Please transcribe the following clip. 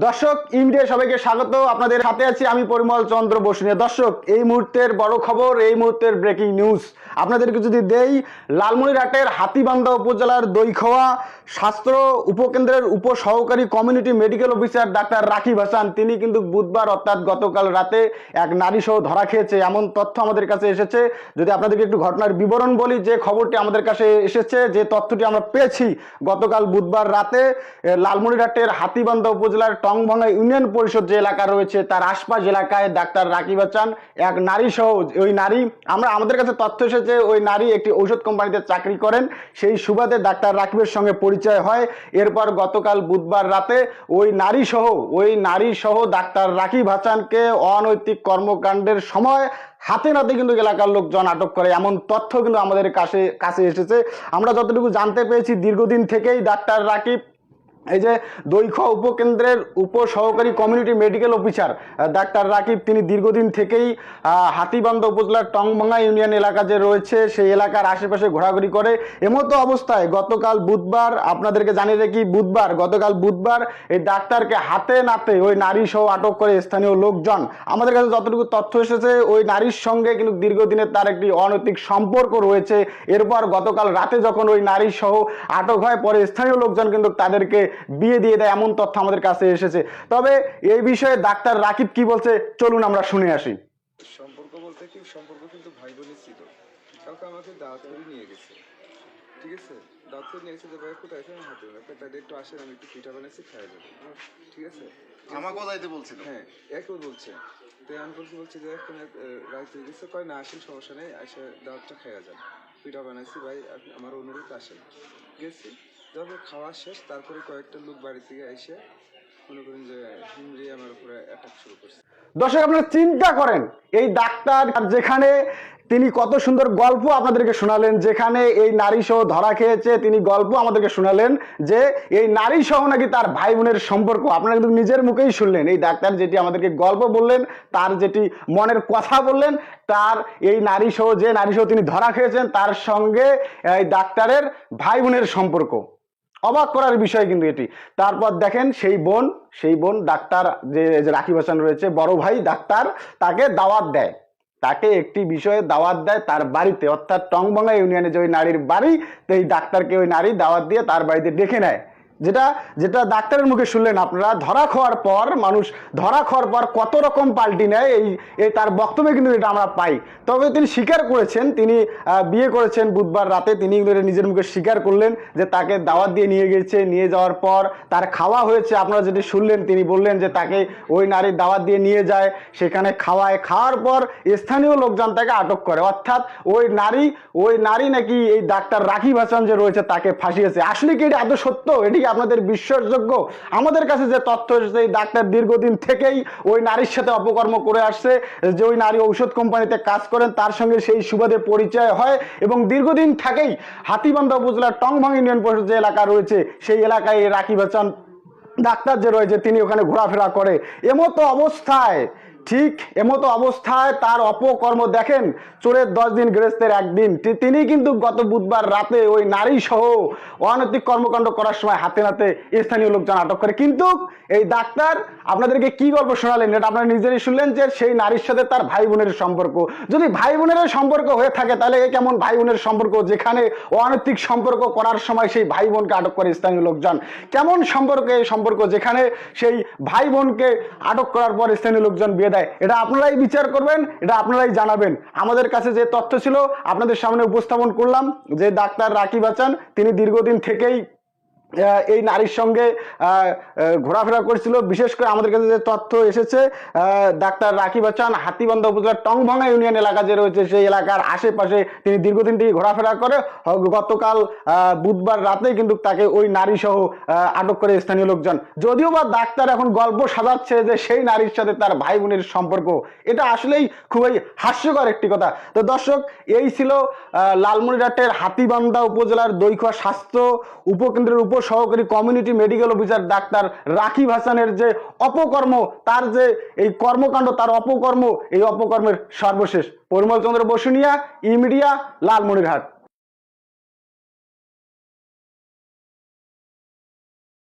দর্শক ইমিডিয়া সবাইকে স্বাগত। আপনাদের সাথে আছি আমি পরিমল চন্দ্র বসুনিয়া। দর্শক এই মুহূর্তের বড় খবর, এই মুহূর্তের ব্রেকিং নিউজ আপনাদেরকে যদি দেই, লালমনিরহাটের হাতীবান্ধা উপজেলার দইখোয়া স্বাস্থ্য উপকেন্দ্রের উপসহকারী community medical officer doctor Rakib Hasan, তিনি কিন্তু বুধবার অর্থাৎ গতকাল রাতে এক নারী সহ ধরা খেয়েছে, এমন তথ্য আমাদের কাছে এসেছে। যদি আপনাদেরকে একটু ঘটনার বিবরণ বলি, যে খবরটি আমাদের কাছে এসেছে, যে তথ্যটি আমরা পেয়েছি, গতকাল বুধবার রাতে লালমনিরহাটের হাতীবান্ধা উপজেলার টংভাঙ্গা ইউনিয়ন পরিষদ যে এলাকা রয়েছে তার আশপাশ এলাকায় ডাক্তার রাকিব হাসান এক নারী সহ, ওই নারী আমাদের কাছে তথ্য এসেছে ওই নারী একটি ঔষধ কোম্পানিতে চাকরি করেন, সেই সুবাদে ডাক্তার রাকিবের সঙ্গে পরিচয় হয়। এরপর গতকাল বুধবার রাতে ওই নারী সহ ডাক্তার রাকিব হাসানকে অনৈতিক কর্মকাণ্ডের সময় হাতে নাতে কিন্তু এলাকার লোকজন আটক করে, এমন তথ্য কিন্তু আমাদের কাছে এসেছে। আমরা যতটুকু জানতে পেরেছি, দীর্ঘদিন থেকেই ডাক্তার রাকিব এই যে দইখোয়া উপকেন্দ্রের উপসহকারী community medical officer doctor Rakib, তিনি দীর্ঘদিন থেকেই হাতীবান্ধা উপজেলার টংভাঙ্গা ইউনিয়ন এলাকা যে রয়েছে সেই এলাকার আশেপাশে ঘোরাঘুরি করে। এমতো অবস্থায় গতকাল বুধবার, আপনাদেরকে জানিয়ে রাখি, গতকাল বুধবার এই ডাক্তারকে হাতে নাতে ওই নারী সহ আটক করে স্থানীয় লোকজন। আমাদের কাছে যতটুকু তথ্য এসেছে, ওই নারীর সঙ্গে কিন্তু দীর্ঘদিনের তার একটি অনৈতিক সম্পর্ক রয়েছে। এরপর গতকাল রাতে যখন ওই নারী সহ আটক হয়, পরে স্থানীয় লোকজন কিন্তু তাদেরকে বিয়ে দিয়ে দেয়, এমন তথ্য আমাদের কাছে এসেছে। তবে এই বিষয়ে ডাক্তার রাকিব কি বলছে, চলুন আমরা শুনে আসি। সম্পর্ক বলতে কি, সম্পর্ক কিন্তু ভাই বোনই ছিল। কাউকে আমাকে দাওয়াত করে নিয়ে গেছে, ঠিক আছে, দাওয়াত করে নিয়ে গেছে যে ভাই কোথায় আছে, হাতে তাদের একটু আসেন, আমি একটু পিঠা বানাইছি খাওয়া যাবে, ঠিক আছে, আমাকেও যাইতে বলছিল। হ্যাঁ, একও বলছে। তো আমি বলছি যে এখন রাত হয়ে গেছে, কয় না আসেন, সমস্যা নেই, এসে দাওয়াতটা খাওয়া যান, পিঠা বানাইছি ভাই, আমার অনুরোধ আসেন। গেছি, যখন খাওয়া শেষ, তারপরে কয়েকটা লোক বাড়ি থেকে এসে মনে করেন যে হিমড়ি আমার উপরে অ্যাটাক শুরু করছে। দর্শক আপনারা চিন্তা করেন, এই ডাক্তার যেখানে তিনি কত সুন্দর গল্প আপনাদেরকে শোনালেন, যেখানে এই নারী সহ ধরা খেয়েছে, তিনি গল্প আমাদেরকে শোনালেন যে এই নারী সহ নাকি তার ভাই বোনের সম্পর্ক। আপনারা কিন্তু নিজের মুখেই শুনলেন, এই ডাক্তার যেটি আমাদেরকে গল্প বললেন, তার যেটি মনের কথা বললেন, তার এই নারী সহ তিনি ধরা খেয়েছেন, তার সঙ্গে এই ডাক্তারের ভাই বোনের সম্পর্ক। অবাক করার বিষয় কিন্তু এটি। তারপর দেখেন সেই বোন ডাক্তার যে রাকিব হাসান রয়েছে, বড় ভাই ডাক্তার, তাকে দাওয়াত দেয়, তাকে একটি বিষয়ে দাওয়াত দেয় তার বাড়িতে, অর্থাৎ টংভাঙ্গা ইউনিয়নে যে ওই নারীর বাড়ি, তো এই ডাক্তারকে ওই নারী দাওয়াত দিয়ে তার বাড়িতে ডেকে নেয়। যেটা ডাক্তারের মুখে শুনলেন আপনারা, মানুষ ধরা খাওয়ার পর কত রকম পাল্টি নেয়, এই তার বক্তব্যে কিন্তু এটা আমরা পাই। তবে তিনি স্বীকার করেছেন, তিনি বিয়ে করেছেন বুধবার রাতে, তিনি নিজের মুখে স্বীকার করলেন যে তাকে দাওয়াত দিয়ে নিয়ে গেছে, নিয়ে যাওয়ার পর তার খাওয়া হয়েছে। আপনারা যেটি শুনলেন, তিনি বললেন যে তাকে ওই নারীর দাওয়াত দিয়ে নিয়ে যায়, সেখানে খাওয়ার পর স্থানীয় লোকজন তাকে আটক করে, অর্থাৎ ওই নারী নাকি এই ডাক্তার রাকিব হাসান যে রয়েছে তাকে ফাঁসিয়েছে। আসলে কি এটা এত সত্য? এটি আপনাদের বিশ্বাসযোগ্য? আমাদের কাছে যে তথ্য এসেছে, এই ডাক্তার দীর্ঘদিন থেকেই ওই নারীর সাথে অপকর্ম করে আসছে, যে ওই নারী ঔষধ কোম্পানিতে কাজ করেন, তার সঙ্গে সেই সুবাদে পরিচয় হয়, এবং দীর্ঘদিন থেকেই হাতীবান্ধা উপজেলার টংভাঙ্গা ইউনিয়ন পরিষদ যে এলাকা রয়েছে সেই এলাকায় রাকিব হাসান ডাক্তার যে রয়েছে তিনি ওখানে ঘোরাফেরা করে। এমতো অবস্থায় তার অপকর্ম দেখেন, চোরের 10 দিন গৃহস্থের 1 দিন। তিনি কিন্তু গত বুধবার রাতে ওই নারী সহ অনৈতিক কর্মকাণ্ড করার সময় হাতে নাতে স্থানীয় লোকজন আটক করে। কিন্তু এই ডাক্তার আপনাদেরকে কি গল্প শোনালেন, এটা আপনারা নিজেরই শুনলেন, যে সেই নারীর সাথে তার ভাই বোনের সম্পর্ক। যদি ভাই বোনের সম্পর্ক হয়ে থাকে, তাহলে এই কেমন ভাই বোনের সম্পর্ক, যেখানে অনৈতিক সম্পর্ক করার সময় সেই ভাই বোনকে আটক করে স্থানীয় লোকজন? কেমন সম্পর্ক এই সম্পর্ক, যেখানে সেই ভাই বোনকে আটক করার পর স্থানীয় লোকজন বিয়ে দেয়? এটা আপনারাই বিচার করবেন, এটা আপনারাই জানাবেন। আমাদের কাছে যে তথ্য ছিল আপনাদের সামনে উপস্থাপন করলাম, যে ডাক্তার রাকিব হাসান তিনি দীর্ঘদিন থেকেই এই নারীর সঙ্গে ঘোরাফেরা করেছিল। বিশেষ করে আমাদের কাছে যে তথ্য এসেছে, ডাক্তার রাকিব হাসান হাতীবান্ধা উপজেলার টংভাঙ্গা ইউনিয়ন এলাকা যে রয়েছে সেই এলাকার আশেপাশে তিনি দীর্ঘদিন থেকে ঘোরাফেরা করে। গতকাল বুধবার রাতে কিন্তু তাকে ওই নারী সহ আটক করে স্থানীয় লোকজন। যদিও বা ডাক্তার এখন গল্প সাজাচ্ছে যে সেই নারীর সাথে তার ভাই বোনের সম্পর্ক, এটা আসলেই খুবই হাস্যকর একটি কথা। তো দর্শক, এই ছিল লালমনিরহাটের হাতীবান্ধা উপজেলার দইখোয়া স্বাস্থ্য উপকেন্দ্রের সহকারী community medical officer doctor Rakib হাসানের যে অপকর্ম, তার যে এই কর্মকাণ্ড, তার অপকর্ম, এই অপকর্মের সর্বশেষ। পরিমল চন্দ্র বসুনিয়া, ইমিডিয়া, লালমনিরহাট।